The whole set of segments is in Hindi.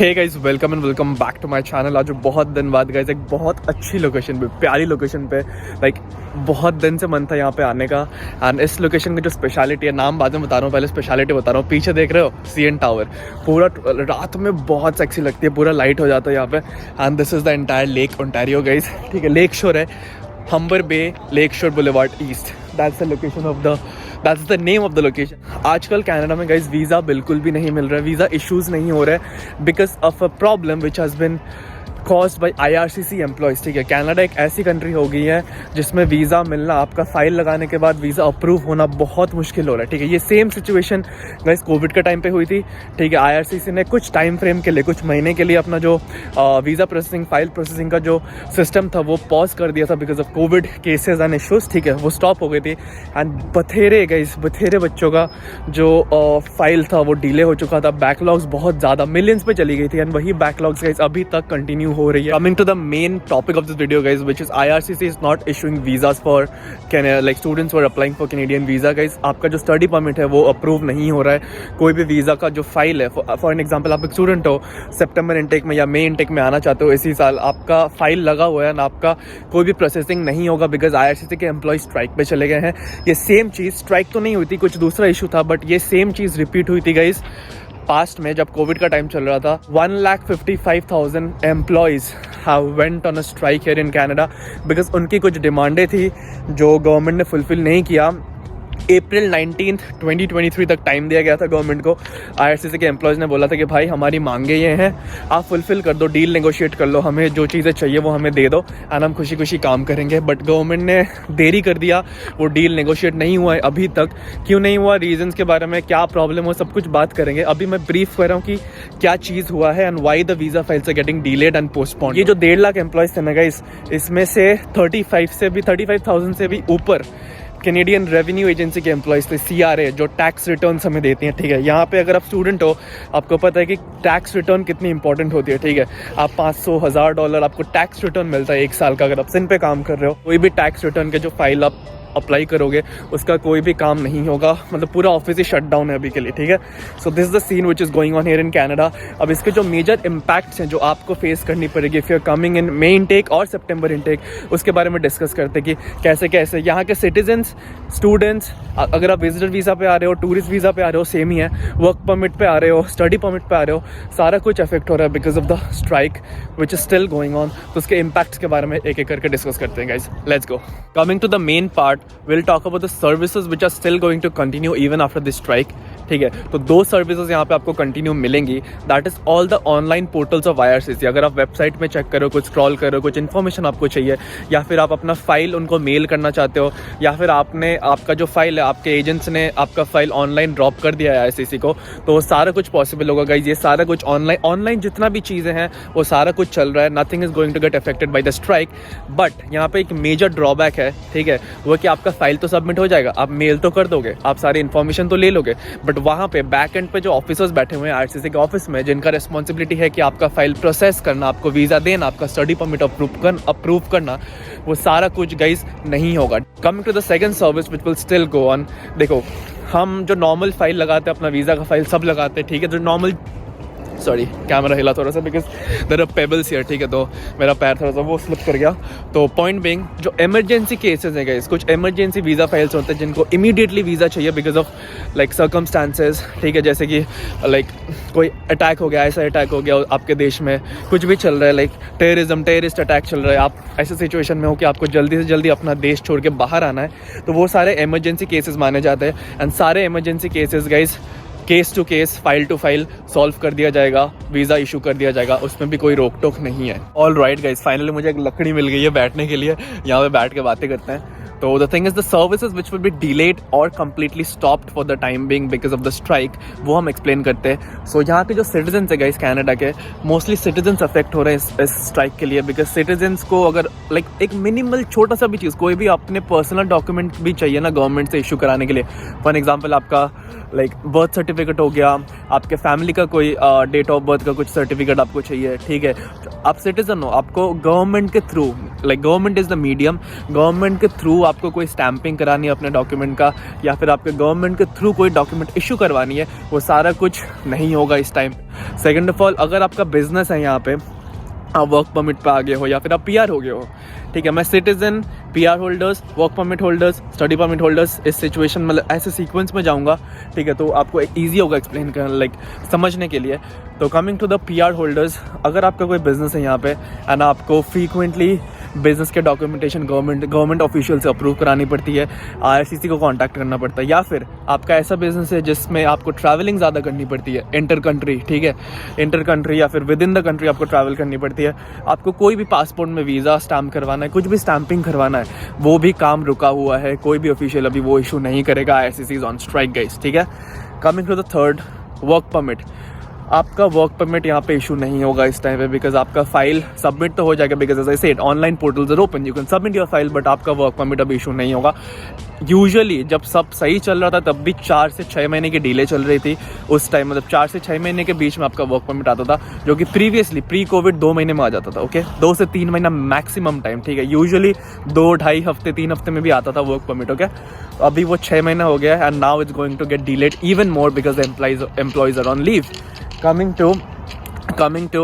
Hey guys, welcome and welcome back to my channel. आज बहुत दिन बाद गाइस एक बहुत अच्छी लोकेशन पे, प्यारी लोकेशन पे, लाइक बहुत दिन से मन था यहाँ पे आने का। एंड इस लोकेशन की जो स्पेशलिटी है, नाम बाद में बता रहा हूँ, पहले स्पेशलिटी बता रहा हूँ। पीछे देख रहे हो CN टावर, पूरा रात में बहुत सेक्सी लगती है, पूरा लाइट हो जाता है यहाँ पे। And this is the entire lake Ontario guys, ठीक है। लेक शोर है, हम्बर बे लेक शोर boulevard east, that's the location of the, that's the name of the location. आजकल कनाडा में गाइज वीज़ा बिल्कुल भी नहीं मिल रहा है, वीज़ा इश्यूज़ नहीं हो रहे हैं because of a problem which has been caused by IRCC employees, ठीक है। कनाडा एक ऐसी कंट्री हो गई है जिसमें वीज़ा मिलना, आपका फाइल लगाने के बाद वीज़ा अप्रूव होना बहुत मुश्किल हो रहा है, ठीक है। ये सेम सिचुएशन गाइस कोविड के टाइम पे हुई थी, ठीक है। IRCC ने कुछ टाइम फ्रेम के लिए, कुछ महीने के लिए अपना जो वीज़ा प्रोसेसिंग, फाइल प्रोसेसिंग का जो सिस्टम था वो पॉज कर दिया था because of Covid cases and issues, ठीक है। वो स्टॉप हो गई थी एंड बथेरे बच्चों का जो फाइल था वो डिले हो चुका था। बैकलॉग्स बहुत ज़्यादा मिलियंस पे चली गई थी एंड वही बैकलॉग्स गाइस अभी तक कंटिन्यू हो रही है। Coming to the main topic of this video guys, which is IRCC is not issuing visas for like students for applying for Canadian visa guys. आपका जो स्टडी परमिट है वो अप्रूव नहीं हो रहा है। कोई भी वीज़ा का जो फाइल है, फॉर एन एग्जाम्पल आप एक स्टूडेंट हो, सितंबर इनटेक में या मई इनटेक में आना चाहते हो इसी साल, आपका फाइल लगा हुआ है ना, आपका कोई भी प्रोसेसिंग नहीं होगा बिकॉज IRCC के एम्प्लॉय स्ट्राइक पे चले गए हैं। ये सेम चीज़, स्ट्राइक तो नहीं हुई थी, कुछ दूसरा इशू था, बट ये सेम चीज़ रिपीट हुई थी गाइस पास्ट में जब कोविड का टाइम चल रहा था। 1,55,000 employees have went on a strike here in Canada because उनकी कुछ डिमांडें थी जो गवर्नमेंट ने फुलफिल नहीं किया। अप्रैल 19, 2023 तक टाइम दिया गया था गवर्नमेंट को। IRCC के एम्प्लॉयज़ ने बोला था कि भाई हमारी मांगे ये हैं, आप फुलफिल कर दो, डील नेगोशिएट कर लो, हमें जो चीज़ें चाहिए वो हमें दे दो एंड हम खुशी खुशी काम करेंगे। बट गवर्नमेंट ने देरी कर दिया, वो डील नेगोशिएट नहीं हुआ है अभी तक। क्यों नहीं हुआ, रीजंस के बारे में, क्या प्रॉब्लम हो, सब कुछ बात करेंगे। अभी मैं ब्रीफ कर रहा हूँ कि क्या चीज़ हुआ है and why the visa files are getting delayed and postponed. ये जो 1.5 लाख एम्प्लॉयज़ थे ना गाइस, इसमें से 35,000 से भी ऊपर कैनेडियन रेवेन्यू एजेंसी के एम्प्लॉयज़ थे, CRA, जो टैक्स रिटर्न हमें देती हैं, ठीक है। यहाँ पे अगर आप स्टूडेंट हो, आपको पता है कि टैक्स रिटर्न कितनी इंपॉर्टेंट होती है, ठीक है। आप $500,000 आपको टैक्स रिटर्न मिलता है 1 साल का। अगर आप सिन पे काम कर रहे हो, कोई भी टैक्स रिटर्न के जो फाइल आप अप्लाई करोगे उसका कोई भी काम नहीं होगा, मतलब पूरा ऑफिस ही शट डाउन है अभी के लिए, ठीक है। So this the scene which is going on here in Canada. अब इसके जो मेजर इम्पैक्ट्स हैं जो आपको फेस करनी पड़ेगी if you are coming in May intake और सितंबर इनटेक, उसके बारे में डिस्कस करते हैं कि कैसे कैसे यहाँ के सिटीजन्स, स्टूडेंट्स, अगर आप विजिटर वीज़ा पे आ रहे हो, टूरिस्ट वीज़ा पे आ रहे हो, सेम ही है, वर्क परमिट पे आ रहे हो, स्टडी परमिट पे आ रहे हो, सारा कुछ अफेक्ट हो रहा है because of the strike which is still going on. तो उसके इम्पैक्ट्स के बारे में एक एक करके डिस्कस करते हैं guys, let's go. Coming to the main part, we'll talk about the services which are still going to continue even after this strike, ठीक है। तो 2 सर्विसेज यहाँ पे आपको कंटिन्यू मिलेंगी, that is all the online portals of IRCC। अगर आप वेबसाइट में चेक करो, कुछ स्क्रॉल करो, कुछ इन्फॉर्मेशन आपको चाहिए, या फिर आप अपना फाइल उनको मेल करना चाहते हो, या फिर आपने आपका जो फाइल है, आपके एजेंट्स ने आपका फाइल ऑनलाइन ड्रॉप कर दिया है IRCC को, तो वो सारा कुछ पॉसिबल होगा गाइज। ये सारा कुछ ऑनलाइन जितना भी चीज़ें हैं वो सारा कुछ चल रहा है। Nothing is going to get affected by the strike. But यहाँ पे एक मेजर ड्रॉबैक है, ठीक है, वो कि आपका फाइल तो सबमिट हो जाएगा, आप मेल तो कर दोगे, आप सारी इन्फॉर्मेशन तो ले लोगे, बट वहाँ पे बैक एंड पे जो ऑफिसर्स बैठे हुए हैं IRCC के ऑफिस में, जिनका रिस्पॉन्सिबिलिटी है कि आपका फाइल प्रोसेस करना, आपको वीज़ा देना, आपका स्टडी परमिट अप्रूव करना, वो सारा कुछ गाइज नहीं होगा। Coming to the second service which will still go on. देखो, हम जो नॉर्मल फाइल लगाते हैं, अपना वीज़ा का फाइल सब लगाते हैं, ठीक है, जो नॉर्मल, सॉरी कैमरा हिला थोड़ा सा because there are pebbles here, ठीक है, तो मेरा पैर थोड़ा सा वो स्लिप कर गया। तो पॉइंट बीइंग, जो इमरजेंसी केसेस हैं गाइस, कुछ इमरजेंसी वीज़ा फाइल्स होते हैं जिनको इमीडिएटली वीज़ा चाहिए बिकॉज ऑफ लाइक सर्कमस्टांसेस, ठीक है, जैसे कि लाइक कोई अटैक हो गया, ऐसा अटैक हो गया आपके देश में, कुछ भी चल रहा है, लाइक टेररिस्ट अटैक चल रहा है, आप ऐसे सिचुएशन में हो कि आपको जल्दी से जल्दी अपना देश छोड़ के बाहर आना है, तो वो सारे इमरजेंसी केसेस माने जाते हैं। एंड सारे emergency cases guys case to case, file to file solve कर दिया जाएगा, वीज़ा इशू कर दिया जाएगा, उसमें भी कोई रोक टोक नहीं है। ऑल राइट गाइस, फाइनली मुझे एक लकड़ी मिल गई है बैठने के लिए, यहाँ पे बैठ के बातें करते हैं। तो the thing is the services which will be delayed और completely stopped for the time being because of the strike, वो हम एक्सप्लेन करते हैं। सो यहाँ के जो सिटीजन्स है गाइस कनाडा के, मोस्टली सिटीजन्स अफेक्ट हो रहे हैं इस स्ट्राइक के लिए बिकॉज सिटीजन्स को अगर लाइक एक मिनिमल छोटा सा भी चीज़, कोई भी अपने पर्सनल डॉक्यूमेंट भी चाहिए ना गवर्नमेंट से इशू कराने के लिए, फॉर एग्जाम्पल आपका लाइक बर्थ सर्टिफिकेट हो गया, आपके फैमिली का कोई डेट ऑफ बर्थ का कुछ सर्टिफिकेट आपको चाहिए, ठीक है, आप सिटीजन हो, आपको गवर्नमेंट के through like government is the medium. Government के थ्रू आपको कोई स्टैंपिंग करानी है अपने डॉक्यूमेंट का, या फिर आपके गवर्नमेंट के थ्रू कोई डॉक्यूमेंट इशू करवानी है, वो सारा कुछ नहीं होगा इस टाइम। सेकेंड ऑफ ऑल, अगर आपका बिजनेस है यहाँ पे, आप वर्क परमिट पे आ गए हो या फिर आप PR हो गए हो, ठीक है, मैं citizen, PR holders, work permit holders, study permit holders, इस सिचुएशन मतलब ऐसे सीक्वेंस में जाऊंगा, ठीक है, तो आपको ईजी होगा एक्सप्लेन करना, लाइक समझने के लिए। तो coming to the PR holders, अगर आपका कोई बिजनेस है यहाँ पे एंड आपको फ्रीक्वेंटली बिजनेस के डॉक्यूमेंटेशन गवर्नमेंट ऑफिशियल से अप्रूव करानी पड़ती है, IRCC को कांटेक्ट करना पड़ता है, या फिर आपका ऐसा बिजनेस है जिसमें आपको ट्रैवलिंग ज़्यादा करनी पड़ती है, इंटर कंट्री, ठीक है, इंटर कंट्री या फिर विद इन द कंट्री आपको ट्रैवल करनी पड़ती है, आपको कोई भी पासपोर्ट में वीज़ा स्टैम्प करवाना है, कुछ भी स्टैंपिंग करवाना है, वो भी काम रुका हुआ है, कोई भी ऑफिशियल अभी वो इशू नहीं करेगा, IRCC is on strike guys, ठीक है। Coming to the third, work permit, आपका वर्क परमिट यहाँ पे इशू नहीं होगा इस टाइम पे, बिकॉज आपका फाइल सबमिट तो हो जाएगा, because as I said online portals are open, you can submit your file, but आपका वर्क परमिट अभी इशू नहीं होगा। यूजुअली जब सब सही चल रहा था तब भी 4 से 6 महीने की डिले चल रही थी उस टाइम, मतलब 4 से 6 महीने के बीच में आपका वर्क परमिट आता था, जो कि प्रीवियसली प्री कोविड 2 महीने में आ जाता था, ओके, 2 से 3 महीना मैक्सिमम टाइम, ठीक है, यूजुअली 2-2.5 हफ्ते 3 हफ्ते में भी आता था वर्क परमिट, ओके। अभी वो 6 महीना हो गया है and now it's going to get delayed even more because the employees are on leave. Coming to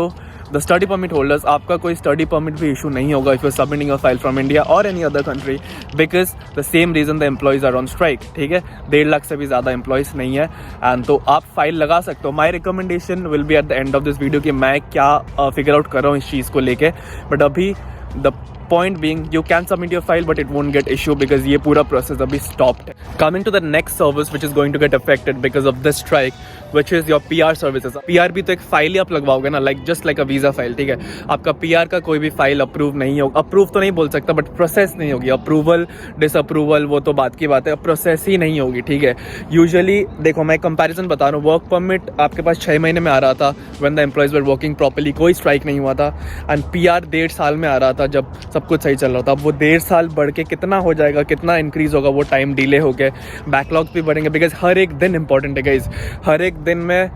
the study permit holders, आपका कोई स्टडी परमिट भी इशू नहीं होगा if you're submitting your file from India or any other country, because the same reason the employees are on strike, ठीक है, 1.5 लाख से भी ज़्यादा एम्प्लॉयज़ नहीं है, एंड तो आप फाइल लगा सकते हो। My recommendation will be at the end of this video कि मैं क्या फिगर आउट कर रहा हूँ इस चीज़ को लेके, बट अभी the point being you can submit your file but it won't get issued because ये पूरा process अभी stopped है। Coming to the next service which is going to get affected because of this strike, which is your PR services। PR भी तो एक फाइल ही आप लगवाओगे ना, like just like a visa file, ठीक है, आपका PR का कोई भी फाइल अप्रूव नहीं होगा, अप्रूव तो नहीं बोल सकता बट प्रोसेस नहीं होगी, अप्रूवल डिसअप्रूवल वो तो बात की बात है, प्रोसेस ही नहीं होगी, ठीक है। यूजुअली देखो मैं कंपैरिजन बता रहा हूँ, वर्क परमिट आपके पास 6 महीने में आ रहा था when the employees were working properly, कोई स्ट्राइक नहीं हुआ था, एंड PR 1.5 साल में आ रहा था जब सब कुछ सही चल रहा था। अब वो 1.5 साल बढ़ के कितना हो जाएगा, कितना इंक्रीज होगा, वो टाइम डिले हो गए, बैकलॉग्स भी बढ़ेंगे, बिकॉज हर एक दिन इंपॉर्टेंट है गाइज, हर एक दिन में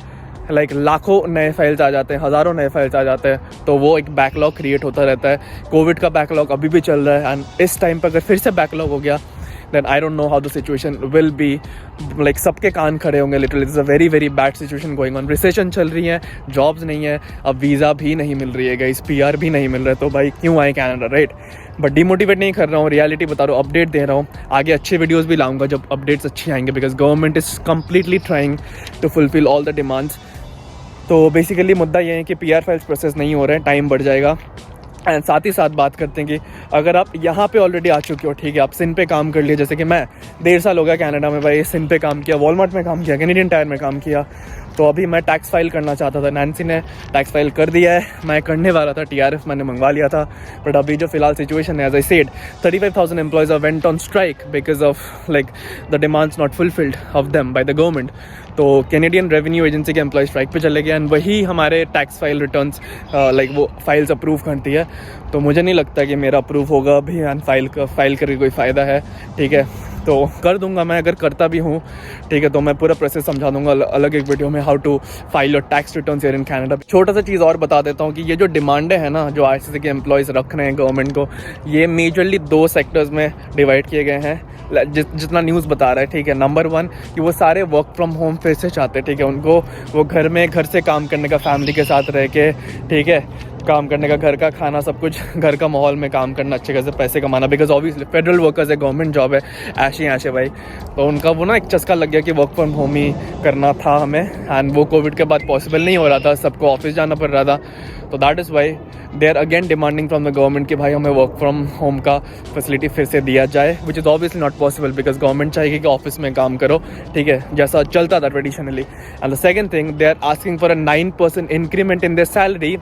लाइक लाखों नए फाइल्स आ जाते हैं, हज़ारों नए फाइल्स आ जाते हैं, तो वो एक बैकलॉग क्रिएट होता रहता है। कोविड का बैकलॉग अभी भी चल रहा है एंड इस टाइम पर अगर फिर से बैकलॉग हो गया then I don't know how the situation will be, like सबके कान खड़े होंगे, literally this is a very very bad situation going on, recession चल रही है, जॉब्स नहीं है, अब वीज़ा भी नहीं मिल रही है गाइस, PR भी नहीं मिल रहा है, तो भाई क्यों आए कनाडा, राइट। बट डिमोटिवेट नहीं कर रहा हूँ, रियलिटी बता रहा हूँ, अपडेट दे रहा हूँ, आगे अच्छे वीडियोज़ भी लाऊंगा जब अपडेट्स अच्छी आएंगे, because government is completely trying to fulfil all the demands. तो बेसिकली मुद्दा ये है कि PR फाइल्स प्रोसेस नहीं हो रहे हैं, टाइम बढ़ जाएगा। एंड साथ ही साथ बात करते हैं कि अगर आप यहाँ पे ऑलरेडी आ चुके हो, ठीक है, आप सिन पे काम कर लिए, जैसे कि मैं 1.5 साल हो गया कनाडा में भाई, सिन पे काम किया, वॉलमार्ट में काम किया, कैनेडियन टायर में काम किया, तो अभी मैं टैक्स फाइल करना चाहता था, नैन्सी ने टैक्स फाइल कर दिया है, मैं करने वाला था, TRF मैंने मंगवा लिया था, बट अभी जो फिलहाल सिचुएशन है, as I said 35,000 employees are went on strike because of like the demands not fulfilled of them by the government. तो कैनेडियन रेवेन्यू एजेंसी के एम्प्लॉय स्ट्राइक पे चले गए एंड वही हमारे टैक्स फाइल रिटर्न्स लाइक वो फाइल्स अप्रूव करती है, तो मुझे नहीं लगता कि मेरा अप्रूव होगा अभी एंड फाइल करके कोई फ़ायदा है, ठीक है, तो कर दूंगा मैं, अगर करता भी हूँ, ठीक है, तो मैं पूरा प्रोसेस समझा दूंगा अलग एक वीडियो में, how to file your tax returns here in Canada. छोटा सा चीज़ और बता देता हूँ कि ये जो डिमांडें हैं ना, जो IRCC के एम्प्लॉयज़ रख रहे हैं गवर्नमेंट को, ये मेजरली 2 सेक्टर्स में डिवाइड किए गए हैं, जितना न्यूज़ बता रहा है, ठीक है। नंबर 1 कि वो सारे वर्क फ्रॉम होम फिर से चाहते हैं, ठीक है, उनको वो घर से काम करने का, फैमिली के साथ रह के, ठीक है, काम करने का, घर का खाना सब कुछ, घर का माहौल में काम करना, अच्छे खासे पैसे कमाना, बिकॉज ऑब्वियसली फेडरल वर्कर्स है, गवर्नमेंट जॉब है, ऐसे भाई, तो उनका वो ना एक चस्का लग गया कि वर्क फ्रॉम होम ही करना था हमें, एंड वो कोविड के बाद पॉसिबल नहीं हो रहा था, सबको ऑफिस जाना पड़ रहा था, तो that is why they are again demanding from the government कि भाई हमें वर्क फ्रॉम होम का फैसिलिटी फिर से दिया जाए, which is obviously not possible because government चाहेगी कि ऑफिस में काम करो, ठीक है, जैसा चलता था traditionally. And the second thing, they are asking for a 9% increment in their salary,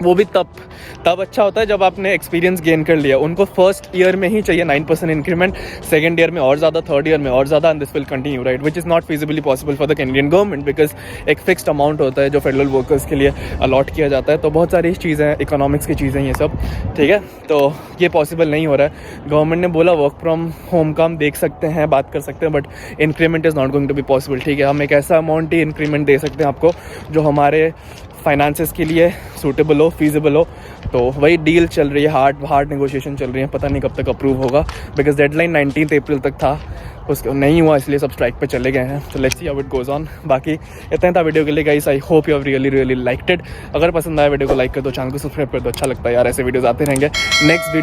वो भी तब अच्छा होता है जब आपने एक्सपीरियंस गेन कर लिया। उनको फर्स्ट ईयर में ही चाहिए 9% इंक्रीमेंट, सेकंड ईयर में और ज़्यादा, थर्ड ईयर में और ज़्यादा, and this will continue, right, which is not feasibility possible for the Canadian government because एक फिक्स्ड अमाउंट होता है जो फेडरल वर्कर्स के लिए अलॉट किया जाता है। तो बहुत सारी चीज़ें हैं, इकोनॉमिक्स की चीज़ें ये सब, ठीक है, तो ये पॉसिबल नहीं हो रहा है। गवर्नमेंट ने बोला वर्क फ्रॉम होम का हम देख सकते हैं, बात कर सकते हैं, but increment is not going to be possible, ठीक है। हम एक ऐसा अमाउंट ही इंक्रीमेंट दे सकते हैं आपको जो हमारे फाइनेंसेस के लिए सूटेबल हो, फीजिबल हो। तो वही डील चल रही है, हार्ड नेगोशिएशन चल रही है, पता नहीं कब तक अप्रूव होगा, बिकॉज डेडलाइन 19 अप्रैल तक था, उसको नहीं हुआ इसलिए सब स्ट्राइक पे चले गए हैं। तो let's see how it goes on. बाकी इतना था वीडियो के लिए guys, I hope you have really liked it. अगर पसंद आया वीडियो को लाइक कर दो, चैनल को सब्सक्राइब कर दो, अच्छा लगता है यार, ऐसे वीडियोस आते रहेंगे। नेक्स्ट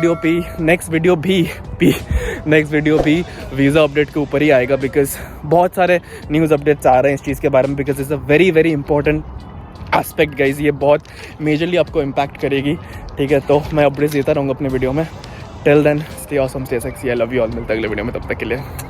वीडियो भी वीज़ा अपडेट के ऊपर ही आएगा, बिकॉज बहुत सारे न्यूज़ अपडेट्स आ रहे हैं इस चीज़ के बारे में, because it's a very important aspect guys, ये बहुत मेजरली आपको इम्पैक्ट करेगी, ठीक है। तो मैं अपडेट्स देता रहूँगा अपने वीडियो में। Till then stay awesome, stay sexy, I love you all. मिलता है अगले वीडियो में, तब तक के लिए।